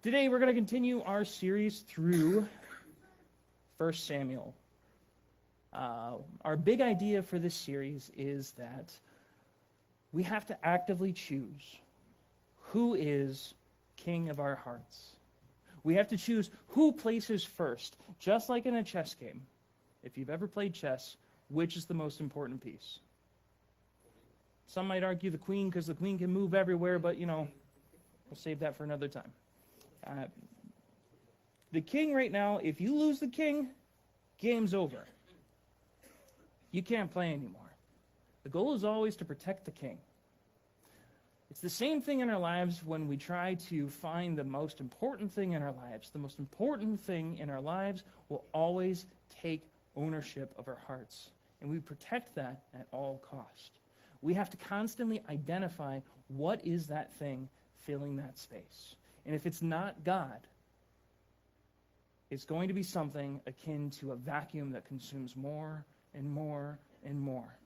Today we're going to continue our series through 1 Samuel. Our big idea for this series is that we have to actively choose who is king of our hearts. We have to choose who places first, just like in a chess game. If you've ever played chess, which is the most important piece? Some might argue the queen because the queen can move everywhere, but we'll save that for another time. The king right now, if you lose the king, game's over. You can't play anymore. The goal is always to protect the king. It's the same thing in our lives when we try to find the most important thing in our lives. The most important thing in our lives will always take ownership of our hearts. And we protect that at all cost. We have to constantly identify what is that thing filling that space. And if it's not God, it's going to be something akin to a vacuum that consumes more and more and more.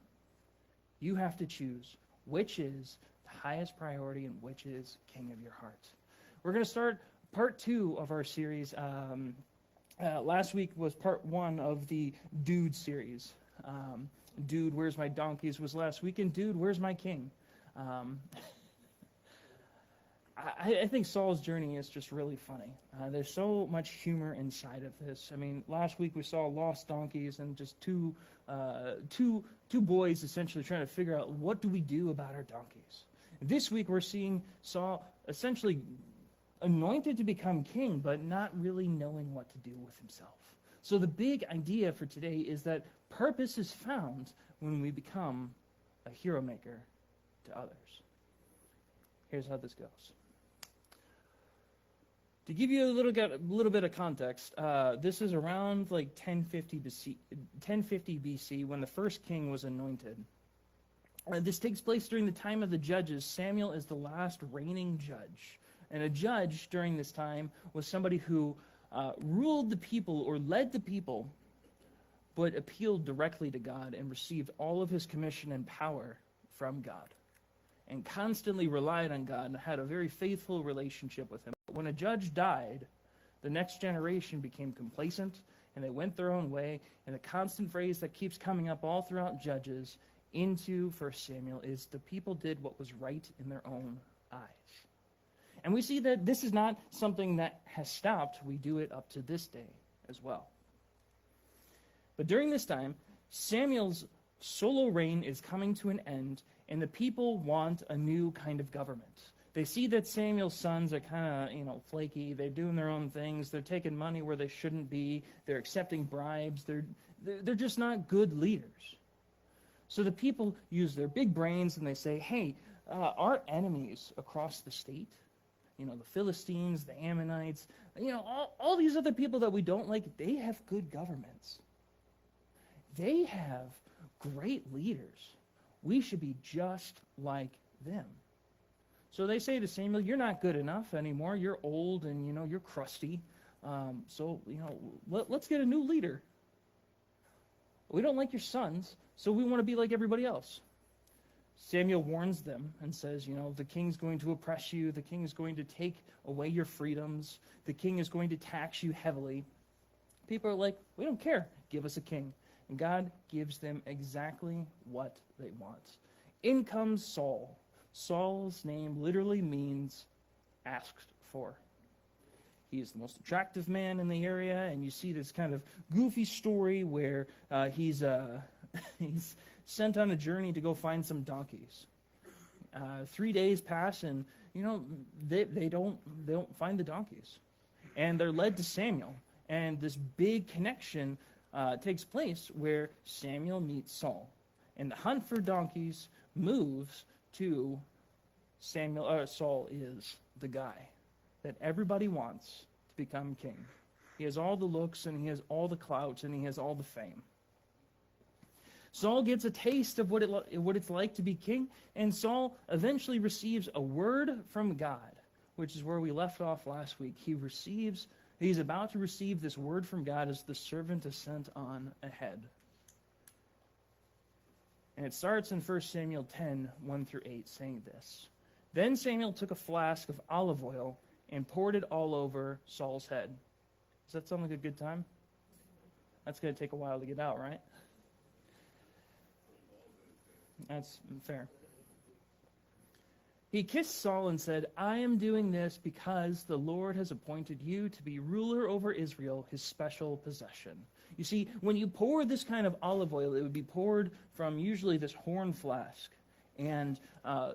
You have to choose which is the highest priority and which is king of your heart. We're going to start part 2 of our series. Last week was part 1 of the Dude series. Dude, Where's My Donkeys was last week, and Dude, Where's My King? I think Saul's journey is just really funny. There's so much humor inside of this. I mean, last week we saw lost donkeys and just two boys essentially trying to figure out what do we do about our donkeys. This week we're seeing Saul essentially anointed to become king, but not really knowing what to do with himself. So the big idea for today is that purpose is found when we become a hero maker to others. Here's how this goes. To give you a little bit of context, this is around like 1050 BC when the first king was anointed. This takes place during the time of the judges. Samuel is the last reigning judge. And a judge during this time was somebody who ruled the people or led the people, but appealed directly to God and received all of his commission and power from God, and constantly relied on God and had a very faithful relationship with him. But when a judge died, the next generation became complacent, and they went their own way. And the constant phrase that keeps coming up all throughout Judges into 1 Samuel is the people did what was right in their own eyes. And we see that this is not something that has stopped. We do it up to this day as well. But during this time, Samuel's solo reign is coming to an end, and the people want a new kind of government. They see that Samuel's sons are kind of, flaky. They're doing their own things. They're taking money where they shouldn't be. They're accepting bribes. They're just not good leaders. So the people use their big brains and they say, hey, our enemies across the state, the Philistines, the Ammonites, all these other people that we don't like, they have good governments. They have great leaders. We should be just like them. So they say to Samuel, you're not good enough anymore. You're old and, you're crusty. Let's get a new leader. We don't like your sons, so we want to be like everybody else. Samuel warns them and says, the king's going to oppress you. The king is going to take away your freedoms. The king is going to tax you heavily. People are like, we don't care. Give us a king. And God gives them exactly what they want. In comes Saul. Saul's name literally means asked for. He is the most attractive man in the area, and you see this kind of goofy story where he's sent on a journey to go find some donkeys. 3 days pass, and they don't find the donkeys, and they're led to Samuel, and this big connection takes place where Samuel meets Saul, and the hunt for donkeys moves to Samuel. Saul is the guy that everybody wants to become king. He has all the looks, and he has all the clout, and he has all the fame. Saul gets a taste of what it's like to be king, and Saul eventually receives a word from God, which is where we left off last week. He's about to receive this word from God as the servant is sent on ahead. And it starts in 1 Samuel 10, 1 through 8, saying this. Then Samuel took a flask of olive oil and poured it all over Saul's head. Does that sound like a good time? That's going to take a while to get out, right? That's fair. He kissed Saul and said, I am doing this because the Lord has appointed you to be ruler over Israel, his special possession. You see, when you pour this kind of olive oil, it would be poured from usually this horn flask. And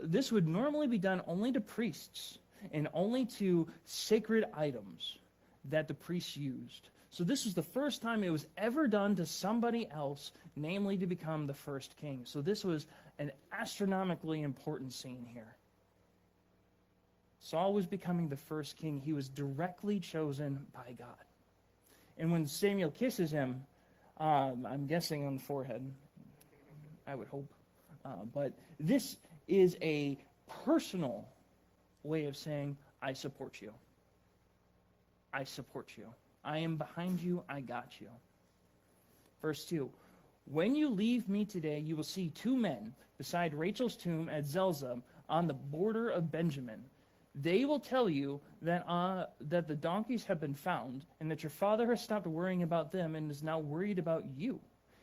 this would normally be done only to priests and only to sacred items that the priests used. So this was the first time it was ever done to somebody else, namely to become the first king. So this was an astronomically important scene here. Saul was becoming the first king. He was directly chosen by God. And when Samuel kisses him, I'm guessing on the forehead, I would hope. But this is a personal way of saying, I support you. I support you. I am behind you. I got you. Verse 2. When you leave me today, you will see two men beside Rachel's tomb at Zelzah on the border of Benjamin. They will tell you that the donkeys have been found and that your father has stopped worrying about them and is now worried about you.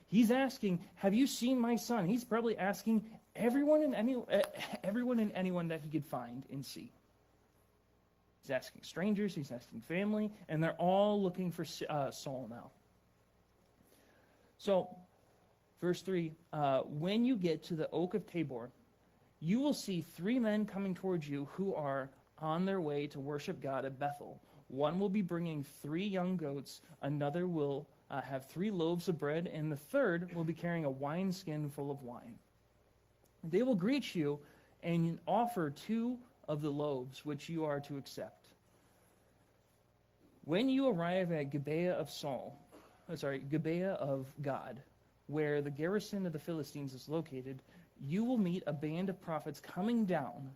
He's asking, have you seen my son? He's probably asking everyone and anyone that he could find and see. He's asking strangers, he's asking family, and they're all looking for Saul now. So, verse 3, when you get to the oak of Tabor, you will see three men coming towards you who are on their way to worship God at Bethel. One will be bringing 3 young goats, another will have 3 loaves of bread, and the third will be carrying a wineskin full of wine. They will greet you and offer 2 of the loaves which you are to accept. When you arrive at Gibeah of God, where the garrison of the Philistines is located, you will meet a band of prophets coming down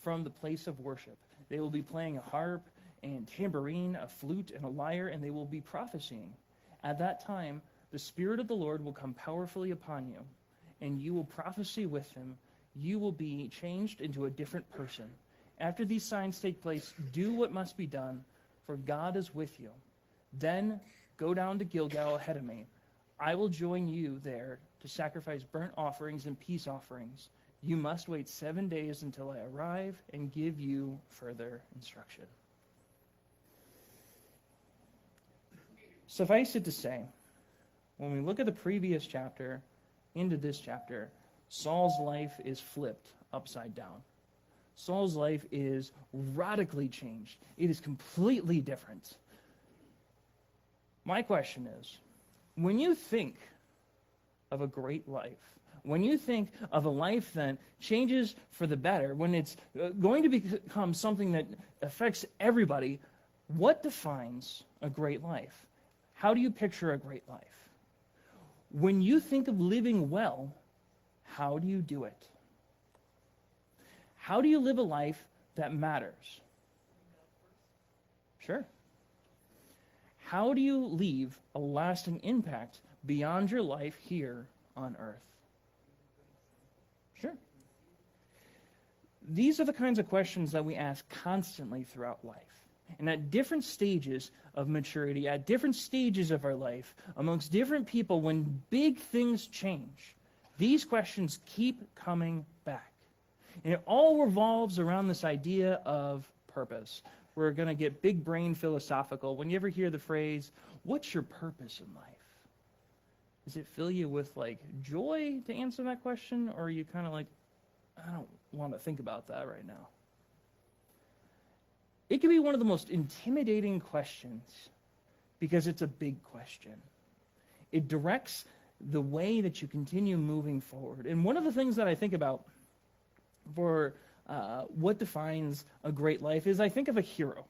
from the place of worship. They will be playing a harp and tambourine, a flute and a lyre, and they will be prophesying. At that time, the Spirit of the Lord will come powerfully upon you, and you will prophesy with him. You will be changed into a different person. After these signs take place, do what must be done, for God is with you. Then go down to Gilgal ahead of me. I will join you there to sacrifice burnt offerings and peace offerings. You must wait 7 days until I arrive and give you further instruction. Suffice it to say, when we look at the previous chapter into this chapter, Saul's life is flipped upside down. Saul's life is radically changed. It is completely different. My question is, when you think of a great life, when you think of a life that changes for the better, when it's going to become something that affects everybody, what defines a great life? How do you picture a great life? When you think of living well, how do you do it? How do you live a life that matters? Sure. How do you leave a lasting impact beyond your life here on earth? Sure. These are the kinds of questions that we ask constantly throughout life. And at different stages of maturity, at different stages of our life, amongst different people, when big things change, these questions keep coming back. And it all revolves around this idea of purpose. We're going to get big brain philosophical. When you ever hear the phrase, what's your purpose in life? Does it fill you with joy to answer that question? Or are you kind of I don't want to think about that right now? It can be one of the most intimidating questions because it's a big question. It directs the way that you continue moving forward. And one of the things that I think about for what defines a great life is I think of a hero.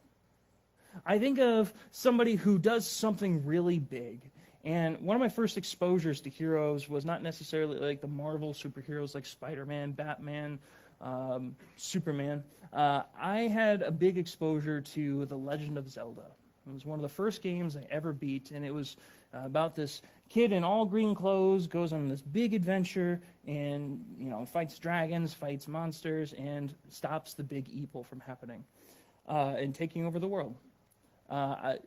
I think of somebody who does something really big. And one of my first exposures to heroes was not necessarily like the Marvel superheroes like Spider-Man, Batman, Superman. I had a big exposure to The Legend of Zelda. It was one of the first games I ever beat, and it was about this kid in all green clothes goes on this big adventure and fights dragons, fights monsters, and stops the big evil from happening. and taking over the world. I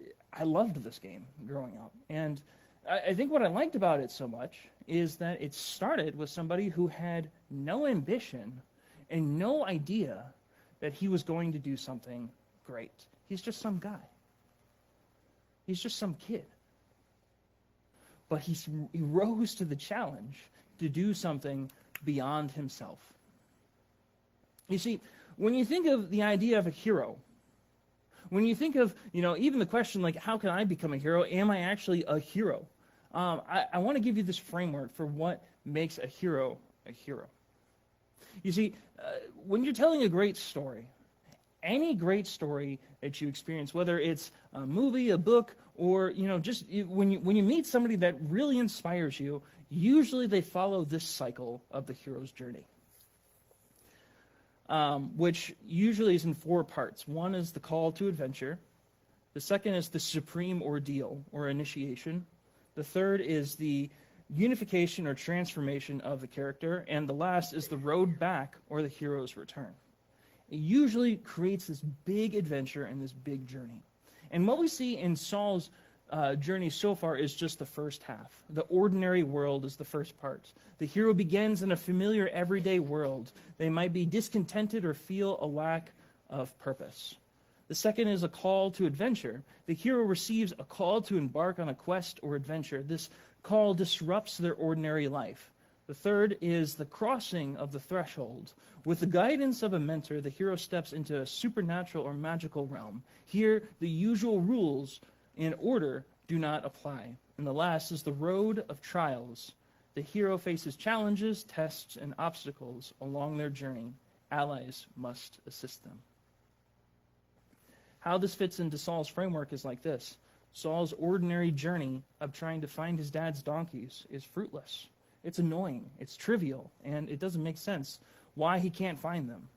loved this game growing up, and I think what I liked about it so much is that it started with somebody who had no ambition and no idea that he was going to do something great. He's just some guy. He's just some kid. But he rose to the challenge to do something beyond himself. You see, when you think of the idea of a hero, when you think of, even the question like, how can I become a hero? Am I actually a hero? I want to give you this framework for what makes a hero a hero. You see, when you're telling a great story, any great story that you experience, whether it's a movie, a book, or just when you meet somebody that really inspires you, usually they follow this cycle of the hero's journey, which usually is in 4 parts. One is the call to adventure. The second is the supreme ordeal or initiation. The third is the unification or transformation of the character. And the last is the road back or the hero's return. It usually creates this big adventure and this big journey. And what we see in Saul's journey so far is just the first half. The ordinary world is the first part. The hero begins in a familiar everyday world. They might be discontented or feel a lack of purpose. The second is a call to adventure. The hero receives a call to embark on a quest or adventure. This call disrupts their ordinary life. The third is the crossing of the threshold. With the guidance of a mentor, the hero steps into a supernatural or magical realm. Here, the usual rules in order do not apply. And the last is the road of trials. The hero faces challenges, tests, and obstacles along their journey. Allies must assist them. How this fits into Saul's framework is like this. Saul's ordinary journey of trying to find his dad's donkeys is fruitless. It's annoying, it's trivial, and it doesn't make sense why he can't find them.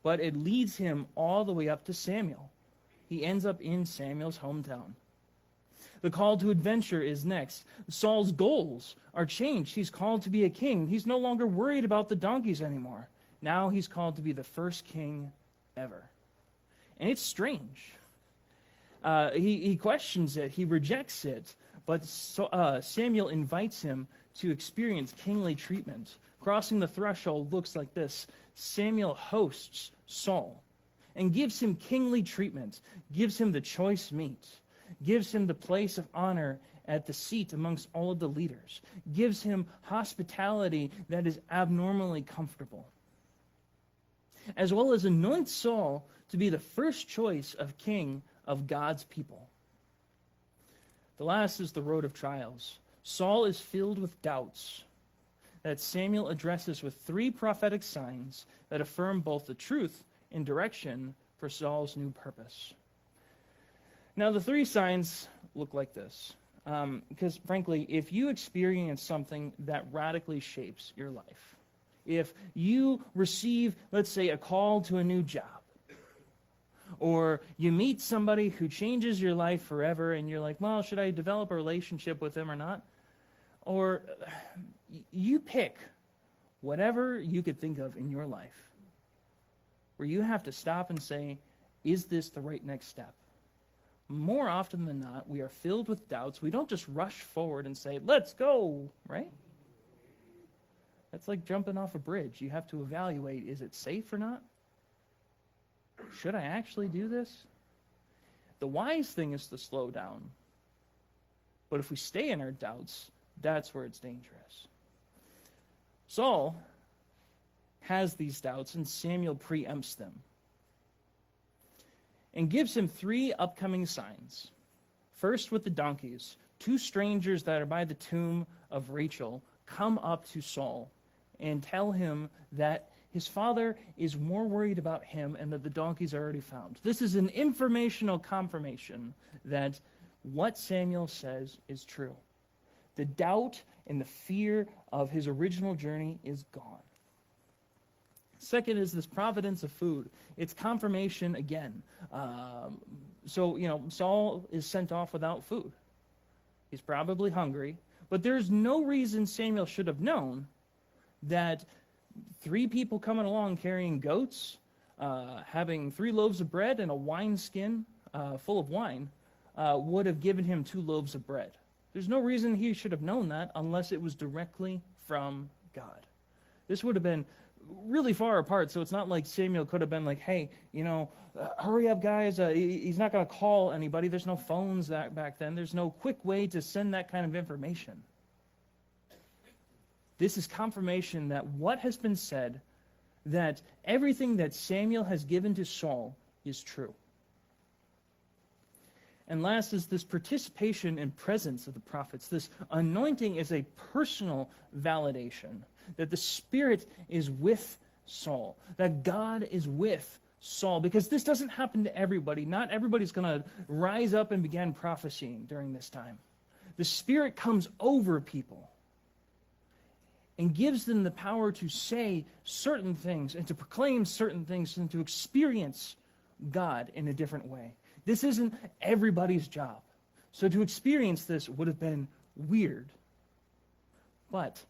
But it leads him all the way up to Samuel. He ends up in Samuel's hometown. The call to adventure is next. Saul's goals are changed. He's called to be a king. He's no longer worried about the donkeys anymore. Now he's called to be the first king ever. And it's strange. He questions it. He rejects it. But Samuel invites him to experience kingly treatment. Crossing the threshold looks like this. Samuel hosts Saul and gives him kingly treatment, gives him the choice meat, gives him the place of honor at the seat amongst all of the leaders, gives him hospitality that is abnormally comfortable, as well as anoints Saul to be the first choice of king of God's people. The last is the road of trials. Saul is filled with doubts that Samuel addresses with 3 prophetic signs that affirm both the truth and direction for Saul's new purpose. Now, the 3 signs look like this. Because, frankly, if you experience something that radically shapes your life, if you receive, let's say, a call to a new job, or you meet somebody who changes your life forever and you're like, well, should I develop a relationship with them or not? Or you pick whatever you could think of in your life where you have to stop and say, is this the right next step? More often than not, we are filled with doubts. We don't just rush forward and say, let's go, right? That's like jumping off a bridge. You have to evaluate, is it safe or not? Should I actually do this? The wise thing is to slow down. But if we stay in our doubts, that's where it's dangerous. Saul has these doubts, and Samuel preempts them and gives him 3 upcoming signs. First, with the donkeys, 2 strangers that are by the tomb of Rachel come up to Saul and tell him that his father is more worried about him and that the donkeys are already found. This is an informational confirmation that what Samuel says is true. The doubt and the fear of his original journey is gone. Second is this providence of food. It's confirmation again. Saul is sent off without food. He's probably hungry, but there's no reason Samuel should have known that 3 people coming along carrying goats having 3 loaves of bread and a wineskin full of wine would have given him 2 loaves of bread. There's no reason he should have known that unless it was directly from God. This would have been really far apart, so it's not like Samuel could have been like, hey, hurry up, guys. He's not going to call anybody. There's no phones back then. There's no quick way to send that kind of information. This is confirmation that what has been said, that everything that Samuel has given to Saul is true. And last is this participation and presence of the prophets. This anointing is a personal validation that the Spirit is with Saul, that God is with Saul, because this doesn't happen to everybody. Not everybody's going to rise up and begin prophesying during this time. The Spirit comes over people and gives them the power to say certain things and to proclaim certain things and to experience God in a different way. This isn't everybody's job. So to experience this would have been weird. But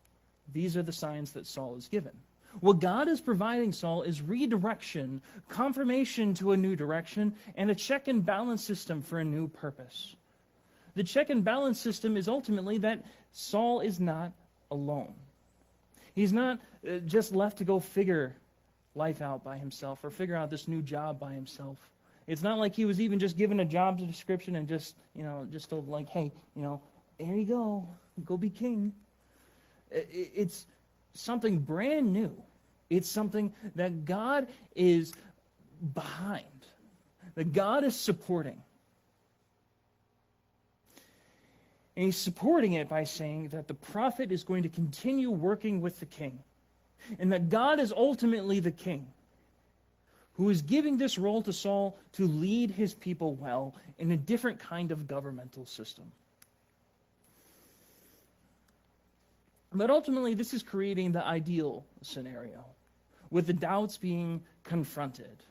these are the signs that Saul is given. What God is providing Saul is redirection, confirmation to a new direction, and a check and balance system for a new purpose. The check and balance system is ultimately that Saul is not alone. He's not just left to go figure life out by himself or figure out this new job by himself. It's not like he was even just given a job description and just told like, hey, there you go be king. It's something brand new. It's something that God is behind, that God is supporting. And he's supporting it by saying that the prophet is going to continue working with the king, and that God is ultimately the king, who is giving this role to Saul to lead his people well in a different kind of governmental system. But ultimately, this is creating the ideal scenario, with the doubts being confronted,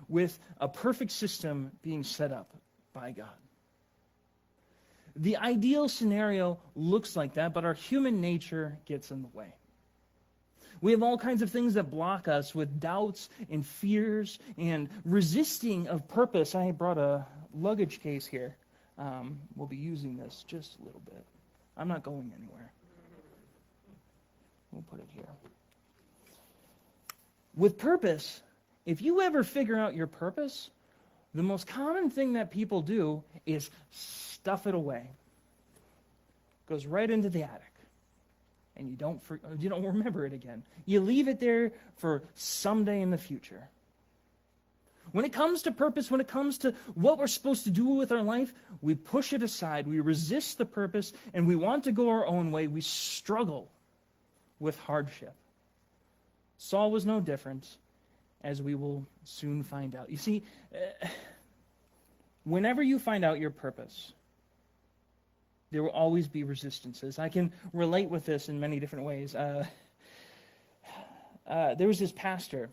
with a perfect system being set up by God. The ideal scenario looks like that, but our human nature gets in the way. We have all kinds of things that block us with doubts and fears and resisting of purpose. I brought a luggage case here. We'll be using this just a little bit. I'm not going anywhere. We'll put it here. With purpose, if you ever figure out your purpose, the most common thing that people do is stuff it away. Goes right into the attic. And you don't remember it again. You leave it there for someday in the future. When it comes to purpose, when it comes to what we're supposed to do with our life, we push it aside. We resist the purpose, and we want to go our own way. We struggle with hardship. Saul was no different, as we will soon find out. You see, whenever you find out your purpose, there will always be resistances. I can relate with this in many different ways. There was this pastor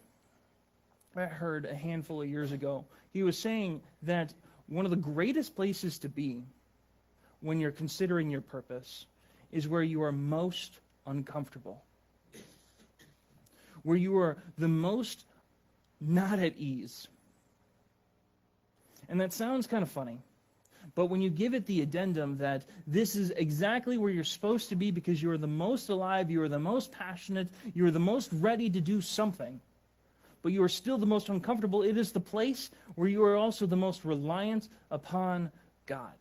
I heard a handful of years ago. He was saying that one of the greatest places to be when you're considering your purpose is where you are most uncomfortable, where you are the most not at ease. And that sounds kind of funny. But when you give it the addendum that this is exactly where you're supposed to be because you are the most alive, you are the most passionate, you are the most ready to do something, but you are still the most uncomfortable, it is the place where you are also the most reliant upon God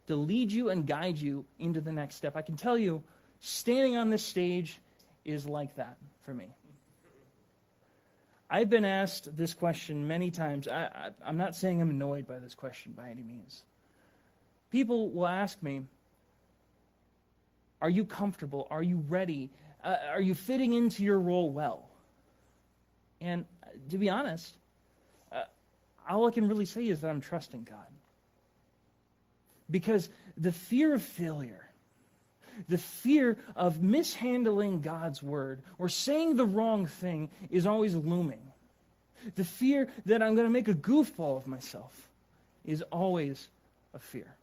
to lead you and guide you into the next step. I can tell you, standing on this stage is like that for me. I've been asked this question many times. I'm not saying I'm annoyed by this question by any means. People will ask me, are you comfortable? Are you ready? Are you fitting into your role well? And to be honest, all I can really say is that I'm trusting God. Because the fear of failure, the fear of mishandling God's word or saying the wrong thing is always looming. The fear that I'm going to make a goofball of myself is always a fear.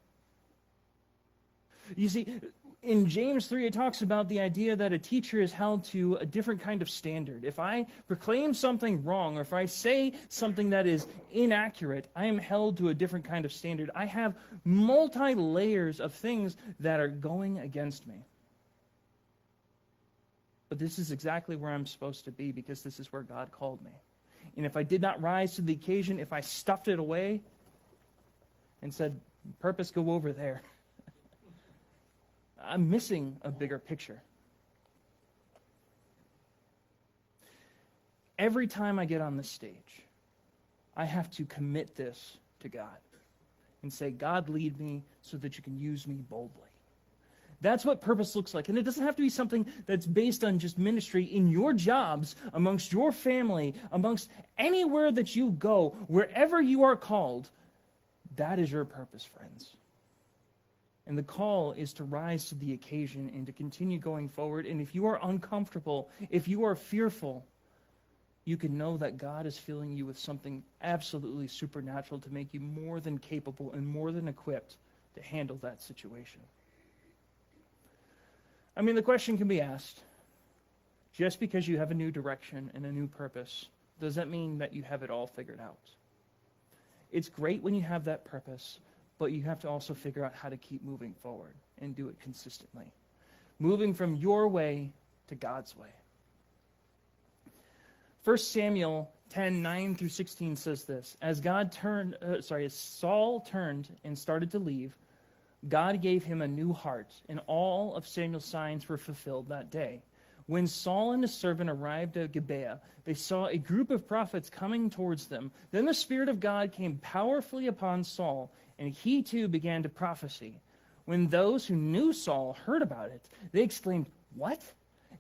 You see, In James 3, it talks about the idea that a teacher is held to a different kind of standard. If I proclaim something wrong, or if I say something that is inaccurate, I am held to a different kind of standard. I have multi-layers of things that are going against me. But this is exactly where I'm supposed to be, because this is where God called me. And if I did not rise to the occasion, if I stuffed it away and said, purpose, go over there, I'm missing a bigger picture. Every time I get on this stage, I have to commit this to God and say, God, lead me so that you can use me boldly. That's what purpose looks like. And it doesn't have to be something that's based on just ministry in your jobs, amongst your family, amongst anywhere that you go, wherever you are called. That is your purpose, friends. And the call is to rise to the occasion and to continue going forward. And if you are uncomfortable, if you are fearful, you can know that God is filling you with something absolutely supernatural to make you more than capable and more than equipped to handle that situation. I mean, the question can be asked, just because you have a new direction and a new purpose, does that mean that you have it all figured out? It's great when you have that purpose, but you have to also figure out how to keep moving forward and do it consistently. Moving from your way to God's way. 1 Samuel 10:9 through 16 says this: as Saul turned and started to leave, God gave him a new heart, and all of Samuel's signs were fulfilled that day. When Saul and his servant arrived at Gibeah, they saw a group of prophets coming towards them. Then the Spirit of God came powerfully upon Saul, and he too began to prophesy. When those who knew Saul heard about it, they exclaimed, "What?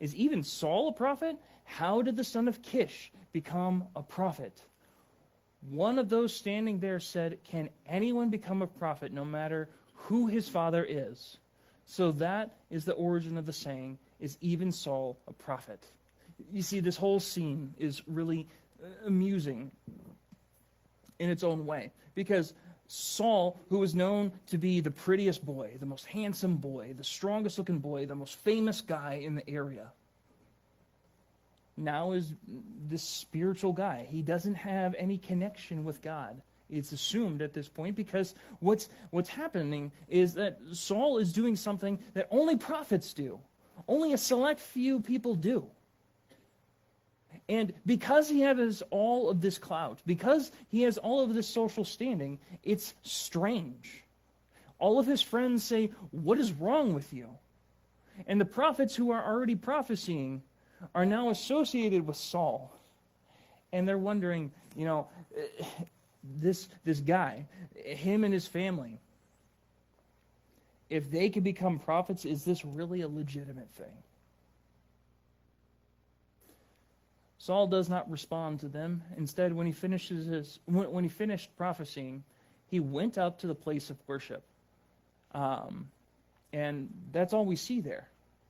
Is even Saul a prophet? How did the son of Kish become a prophet?" One of those standing there said, "Can anyone become a prophet no matter who his father is?" So that is the origin of the saying, "Is even Saul a prophet?" You see, this whole scene is really amusing in its own way, because Saul, who was known to be the prettiest boy, the most handsome boy, the strongest looking boy, the most famous guy in the area, now is this spiritual guy. He doesn't have any connection with God. It's assumed at this point, because what's happening is that Saul is doing something that only prophets do. Only a select few people do. And because he has all of this clout, because he has all of this social standing, it's strange. All of his friends say, "What is wrong with you?" And the prophets who are already prophesying are now associated with Saul. And they're wondering, this guy, him and his family, if they could become prophets, is this really a legitimate thing? Saul does not respond to them. Instead, when he finished prophesying, he went up to the place of worship. And that's all we see there.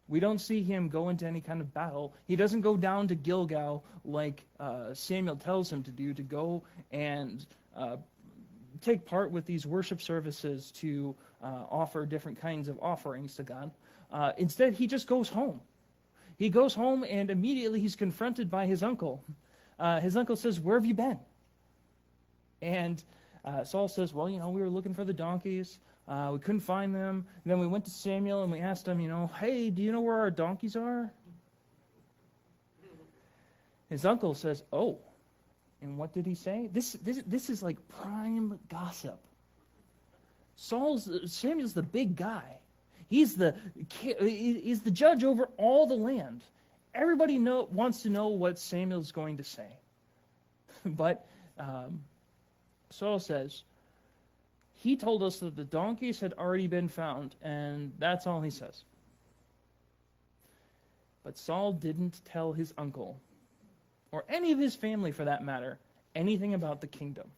We don't see him go into any kind of battle. He doesn't go down to Gilgal like Samuel tells him to do, to go and take part with these worship services to offer different kinds of offerings to God. Instead, he just goes home. He goes home, and immediately he's confronted by his uncle. His uncle says, "Where have you been?" And Saul says, "Well, we were looking for the donkeys. We couldn't find them. And then we went to Samuel and we asked him, hey, do you know where our donkeys are?" His uncle says, "Oh." And what did he say? This is like prime gossip. Samuel's the big guy. He's the judge over all the land. Everybody wants to know what Samuel's going to say. But Saul says, "He told us that the donkeys had already been found," and that's all he says. But Saul didn't tell his uncle, or any of his family for that matter, anything about the kingdom.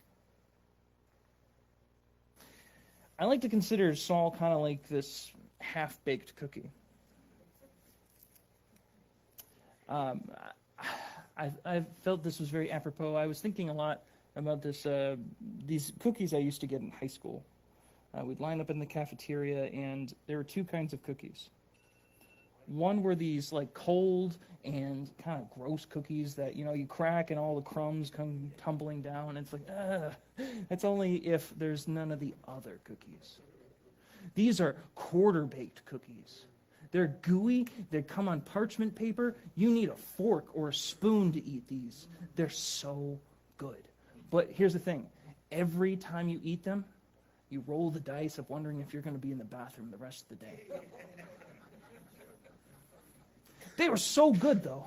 I like to consider Saul kind of like this half-baked cookie. I felt this was very apropos. I was thinking a lot about these cookies I used to get in high school. We'd line up in the cafeteria, and there were two kinds of cookies. One were these like cold and kind of gross cookies that, you crack and all the crumbs come tumbling down. It's like, that's only if there's none of the other cookies. These are quarter-baked cookies. They're gooey. They come on parchment paper. You need a fork or a spoon to eat these. They're so good. But here's the thing. Every time you eat them, you roll the dice of wondering if you're going to be in the bathroom the rest of the day. They were so good, though.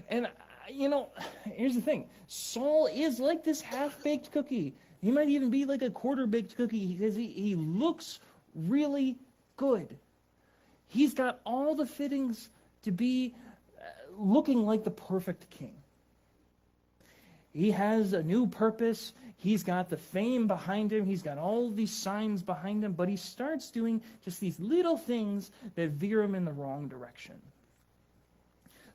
And, here's the thing. Saul is like this half-baked cookie. He might even be like a quarter-baked cookie because he looks really good. He's got all the fittings to be looking like the perfect king. He has a new purpose. He's got the fame behind him. He's got all these signs behind him. But he starts doing just these little things that veer him in the wrong direction.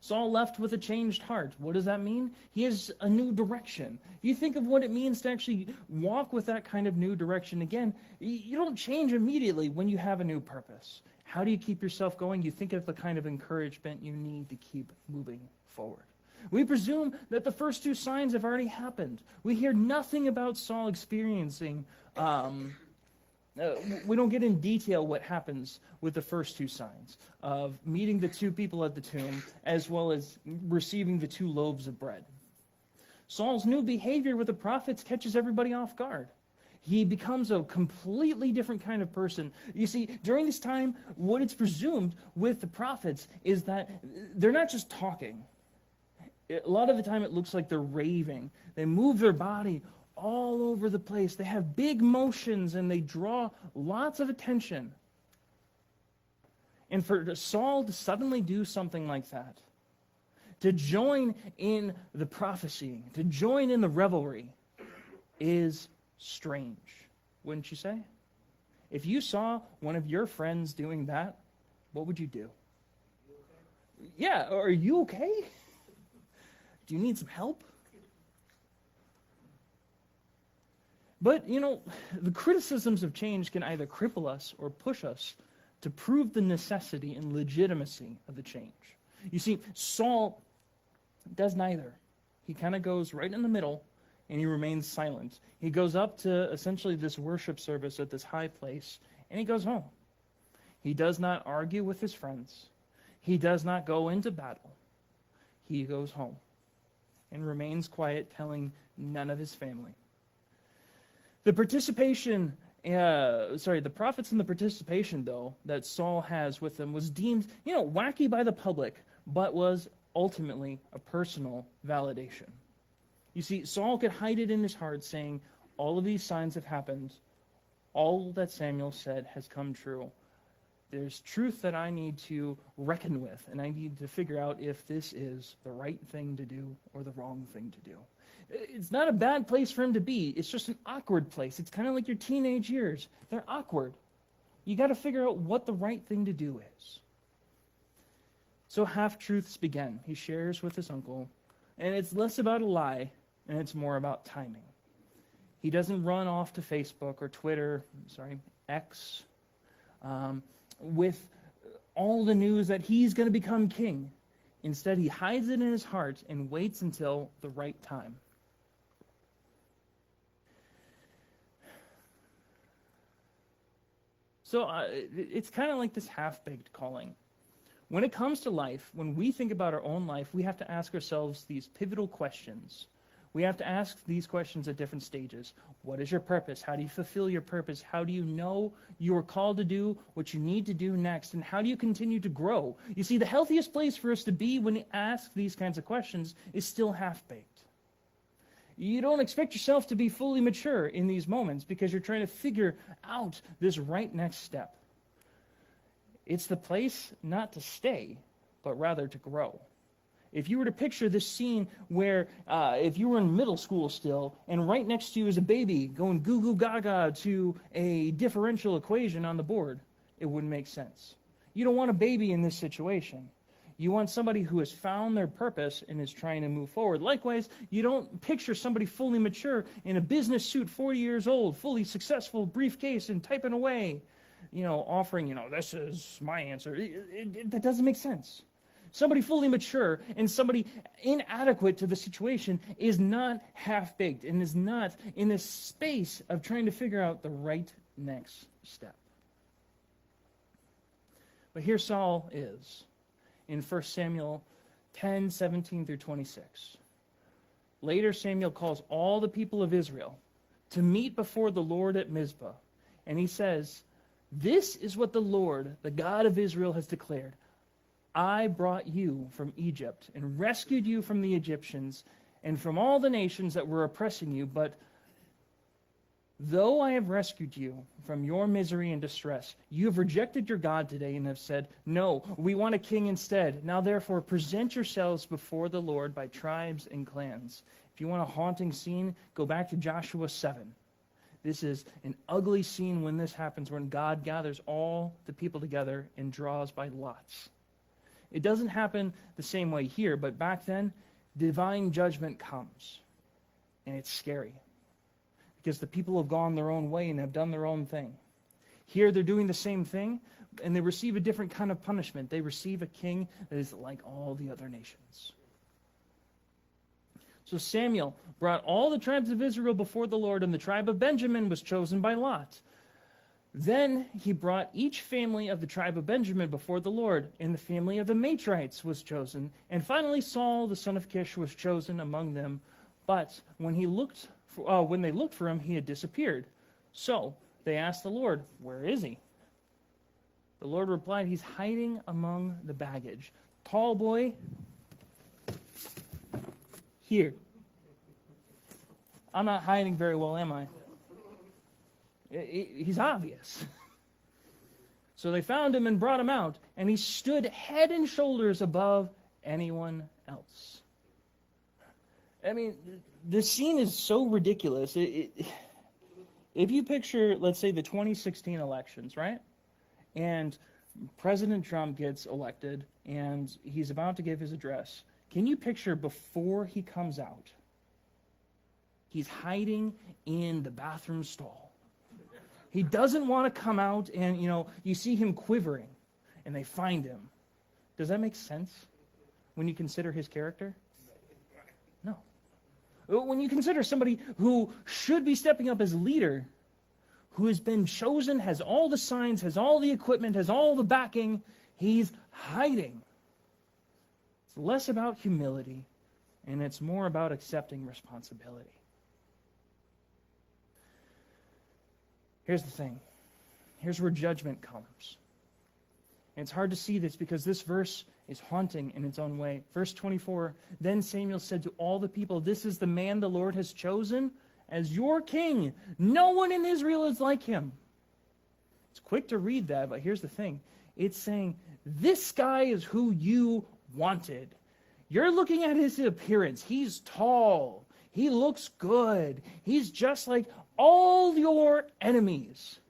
Saul left with a changed heart. What does that mean? He has a new direction. You think of what it means to actually walk with that kind of new direction. Again, you don't change immediately when you have a new purpose. How do you keep yourself going? You think of the kind of encouragement you need to keep moving forward. We presume that the first two signs have already happened. We hear nothing about Saul experiencing. We don't get in detail what happens with the first two signs of meeting the two people at the tomb as well as receiving the 2 loaves of bread. Saul's new behavior with the prophets catches everybody off guard. He becomes a completely different kind of person. You see, during this time, what it's presumed with the prophets is that they're not just talking. A lot of the time it looks like they're raving. They move their body all over the place. They have big motions and they draw lots of attention. And for Saul to suddenly do something like that, to join in the prophesying, to join in the revelry, is strange, wouldn't you say? If you saw one of your friends doing that, what would you do? Yeah, are you okay? Do you need some help? But, the criticisms of change can either cripple us or push us to prove the necessity and legitimacy of the change. You see, Saul does neither. He kind of goes right in the middle, and he remains silent. He goes up to essentially this worship service at this high place, and he goes home. He does not argue with his friends. He does not go into battle. He goes home and remains quiet, telling none of his family. The prophets and the participation, though, that Saul has with them was deemed, wacky by the public, but was ultimately a personal validation. You see, Saul could hide it in his heart, saying, all of these signs have happened. All that Samuel said has come true. There's truth that I need to reckon with, and I need to figure out if this is the right thing to do or the wrong thing to do. It's not a bad place for him to be. It's just an awkward place. It's kind of like your teenage years. They're awkward. You got to figure out what the right thing to do is. So half-truths begin. He shares with his uncle, and it's less about a lie, and it's more about timing. He doesn't run off to Facebook or Twitter, X, with all the news that he's going to become king. Instead, he hides it in his heart and waits until the right time. So it's kind of like this half-baked calling. When it comes to life, when we think about our own life, we have to ask ourselves these pivotal questions. We have to ask these questions at different stages. What is your purpose? How do you fulfill your purpose? How do you know you are called to do what you need to do next? And how do you continue to grow? You see, the healthiest place for us to be when we ask these kinds of questions is still half-baked. You don't expect yourself to be fully mature in these moments because you're trying to figure out this right next step. It's the place not to stay, but rather to grow. If you were to picture this scene where if you were in middle school still, and right next to you is a baby going goo goo gaga to a differential equation on the board, it wouldn't make sense. You don't want a baby in this situation. You want somebody who has found their purpose and is trying to move forward. Likewise, you don't picture somebody fully mature in a business suit, 40 years old, fully successful, briefcase, and typing away. offering, this is my answer. That doesn't make sense. Somebody fully mature and somebody inadequate to the situation is not half-baked and is not in this space of trying to figure out the right next step. But here Saul is in 1 Samuel 10, 17 through 26. Later, Samuel calls all the people of Israel to meet before the Lord at Mizpah. And he says, "This is what the Lord, the God of Israel, has declared. I brought you from Egypt and rescued you from the Egyptians and from all the nations that were oppressing you. But though I have rescued you from your misery and distress, you have rejected your God today and have said, 'No, we want a king instead.' Now therefore present yourselves before the Lord by tribes and clans." If you want a haunting scene, go back to Joshua 7. This is an ugly scene when this happens, when God gathers all the people together and draws by lots. It doesn't happen the same way here, but back then, divine judgment comes. And it's scary. Because the people have gone their own way and have done their own thing. Here they're doing the same thing, and they receive a different kind of punishment. They receive a king that is like all the other nations. So Samuel brought all the tribes of Israel before the Lord, and the tribe of Benjamin was chosen by lot. Then he brought each family of the tribe of Benjamin before the Lord, and the family of the Matrites was chosen. And finally Saul, the son of Kish, was chosen among them. But when they looked for him, he had disappeared. So they asked the Lord, "Where is he?" The Lord replied, "He's hiding among the baggage. Tall boy, here." I'm not hiding very well, am I? He's obvious. So they found him and brought him out, and he stood head and shoulders above anyone else. I mean, the scene is so ridiculous. If you picture, let's say, the 2016 elections, right? And President Trump gets elected, and he's about to give his address. Can you picture before he comes out? He's hiding in the bathroom stall. He doesn't want to come out, and, you see him quivering, and they find him. Does that make sense when you consider his character? No. When you consider somebody who should be stepping up as leader, who has been chosen, has all the signs, has all the equipment, has all the backing, he's hiding. It's less about humility, and it's more about accepting responsibility. Here's the thing. Here's where judgment comes. And it's hard to see this because this verse is haunting in its own way. Verse 24, "Then Samuel said to all the people, 'This is the man the Lord has chosen as your king. No one in Israel is like him.'" It's quick to read that, but here's the thing. It's saying, this guy is who you wanted. You're looking at his appearance. He's tall. He looks good. He's just like all your enemies.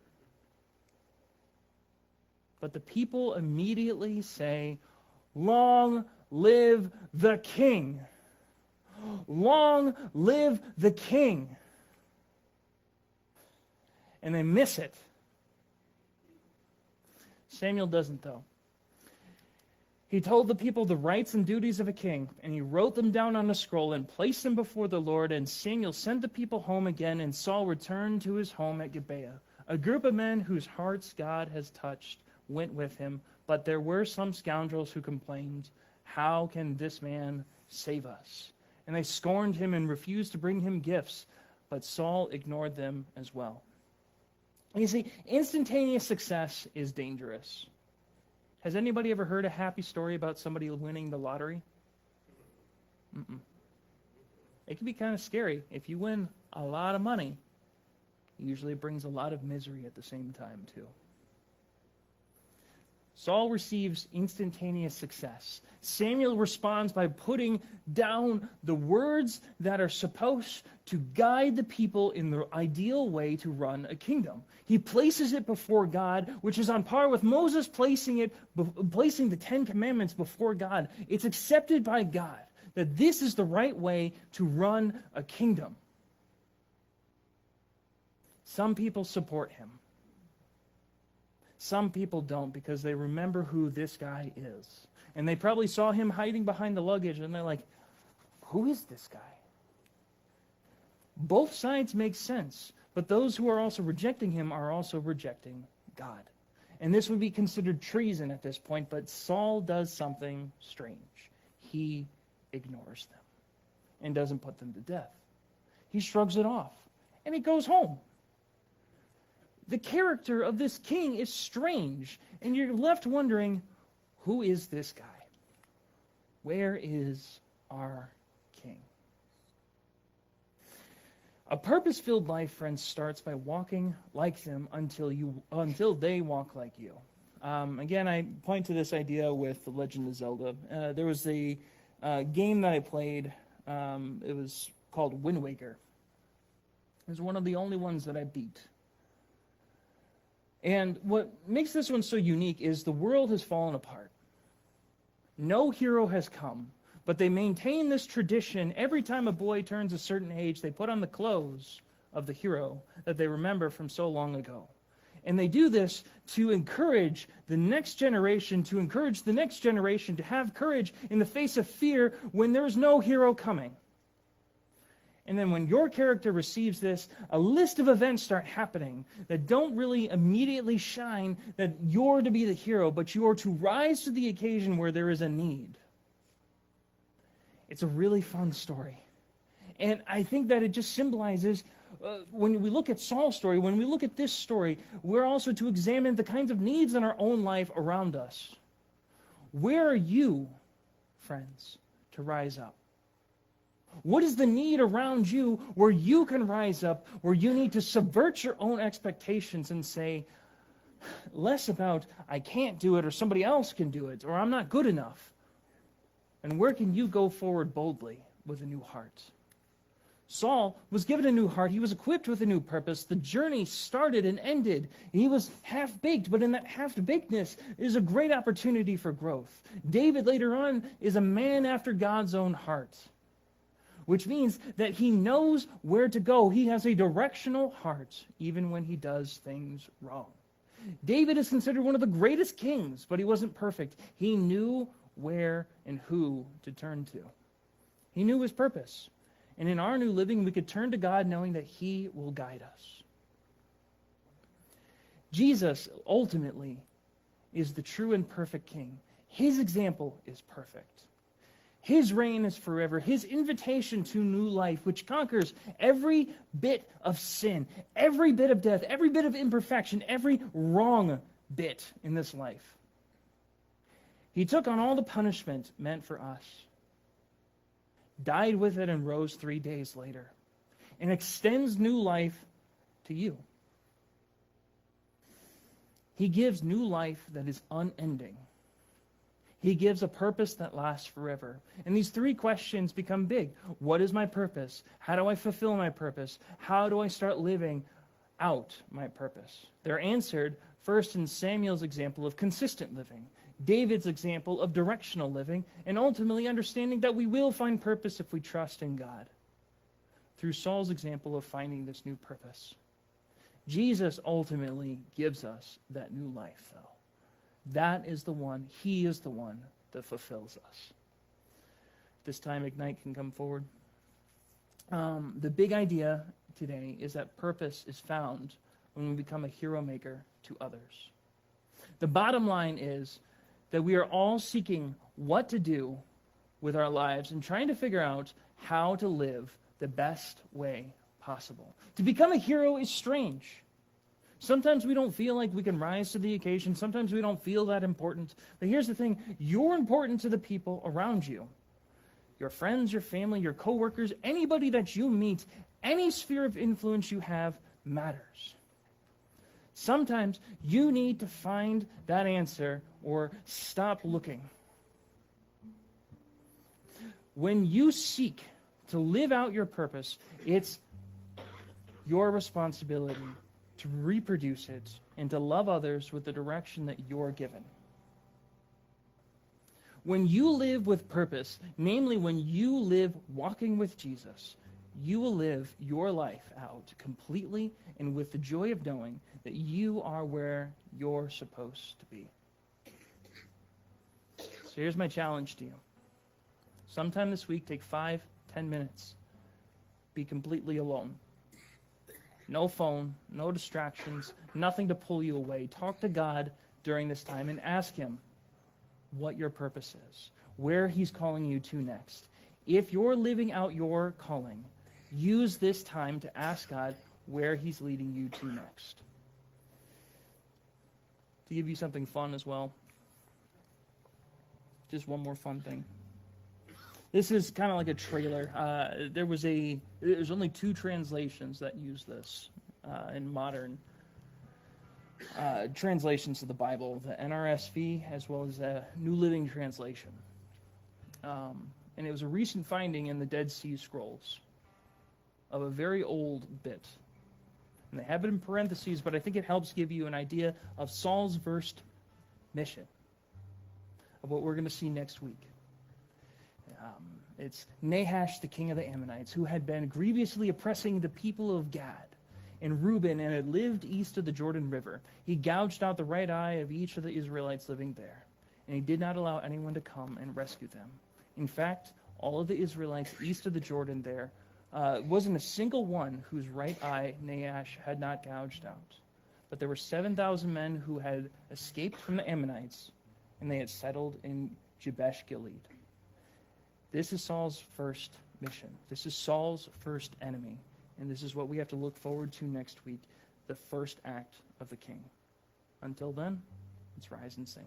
But the people immediately say, "Long live the king. Long live the king." And they miss it. Samuel doesn't, though. He told the people the rights and duties of a king, and he wrote them down on a scroll and placed them before the Lord, and Samuel sent the people home again, and Saul returned to his home at Gibeah. A group of men whose hearts God has touched went with him, but there were some scoundrels who complained, "How can this man save us?" And they scorned him and refused to bring him gifts, but Saul ignored them as well. And you see, instantaneous success is dangerous. Has anybody ever heard a happy story about somebody winning the lottery? It can be kind of scary. If you win a lot of money, usually it brings a lot of misery at the same time, too. Saul receives instantaneous success. Samuel responds by putting down the words that are supposed to guide the people in the ideal way to run a kingdom. He places it before God, which is on par with Moses placing the Ten Commandments before God. It's accepted by God that this is the right way to run a kingdom. Some people support him. Some people don't because they remember who this guy is. And they probably saw him hiding behind the luggage and they're like, who is this guy? Both sides make sense, but those who are also rejecting him are also rejecting God. And this would be considered treason at this point, but Saul does something strange. He ignores them and doesn't put them to death. He shrugs it off and he goes home. The character of this king is strange, and you're left wondering, who is this guy? Where is our king? A purpose-filled life, friends, starts by walking like them until they walk like you. Again, I point to this idea with The Legend of Zelda. There was a game that I played. It was called Wind Waker. It was one of the only ones that I beat. And what makes this one so unique is the world has fallen apart. No hero has come, but they maintain this tradition. Every time a boy turns a certain age, they put on the clothes of the hero that they remember from so long ago. And they do this to encourage the next generation, to have courage in the face of fear when there's no hero coming. And then when your character receives this, a list of events start happening that don't really immediately shine that you're to be the hero, but you are to rise to the occasion where there is a need. It's a really fun story. And I think that it just symbolizes, when we look at Saul's story, when we look at this story, we're also to examine the kinds of needs in our own life around us. Where are you, friends, to rise up? What is the need around you where you can rise up, where you need to subvert your own expectations and say, less about, I can't do it, or somebody else can do it, or I'm not good enough. And where can you go forward boldly with a new heart? Saul was given a new heart. He was equipped with a new purpose. The journey started and ended. He was half-baked, but in that half-bakedness is a great opportunity for growth. David later on is a man after God's own heart, which means that he knows where to go. He has a directional heart, even when he does things wrong. David is considered one of the greatest kings, but he wasn't perfect. He knew where and who to turn to. He knew his purpose. And in our new living, we could turn to God knowing that he will guide us. Jesus, ultimately, is the true and perfect king. His example is perfect. His reign is forever. His invitation to new life, which conquers every bit of sin, every bit of death, every bit of imperfection, every wrong bit in this life. He took on all the punishment meant for us, died with it, and rose 3 days later, and extends new life to you. He gives new life that is unending. He gives a purpose that lasts forever. And these 3 questions become big. What is my purpose? How do I fulfill my purpose? How do I start living out my purpose? They're answered first in Samuel's example of consistent living, David's example of directional living, and ultimately understanding that we will find purpose if we trust in God, through Saul's example of finding this new purpose. Jesus ultimately gives us that new life, though. That is the one, he is the one that fulfills us. This time, Ignite can come forward. The big idea today is that purpose is found when we become a hero maker to others. The bottom line is that we are all seeking what to do with our lives and trying to figure out how to live the best way possible. To become a hero is strange. Sometimes we don't feel like we can rise to the occasion. Sometimes we don't feel that important. But here's the thing. You're important to the people around you. Your friends, your family, your coworkers, anybody that you meet, any sphere of influence you have matters. Sometimes you need to find that answer or stop looking. When you seek to live out your purpose, it's your responsibility to reproduce it and to love others with the direction that you're given. When you live with purpose, namely when you live walking with Jesus, you will live your life out completely and with the joy of knowing that you are where you're supposed to be. So here's my challenge to you. Sometime this week, take 5-10 minutes. Be completely alone. No phone, no distractions, nothing to pull you away. Talk to God during this time and ask him what your purpose is, where he's calling you to next. If you're living out your calling, use this time to ask God where he's leading you to next. To give you something fun as well. Just one more fun thing. This is kind of like a trailer. There's only 2 translations that use this in modern translations of the Bible, the NRSV as well as the New Living Translation. And it was a recent finding in the Dead Sea Scrolls of a very old bit. And they have it in parentheses, but I think it helps give you an idea of Saul's first mission, of what we're going to see next week. It's Nahash, the king of the Ammonites, who had been grievously oppressing the people of Gad and Reuben and had lived east of the Jordan River. He gouged out the right eye of each of the Israelites living there, and he did not allow anyone to come and rescue them. In fact, all of the Israelites east of the Jordan there wasn't a single one whose right eye Nahash had not gouged out. But there were 7,000 men who had escaped from the Ammonites, and they had settled in Jabesh Gilead. This is Saul's first mission. This is Saul's first enemy. And this is what we have to look forward to next week, the first act of the king. Until then, let's rise and sing.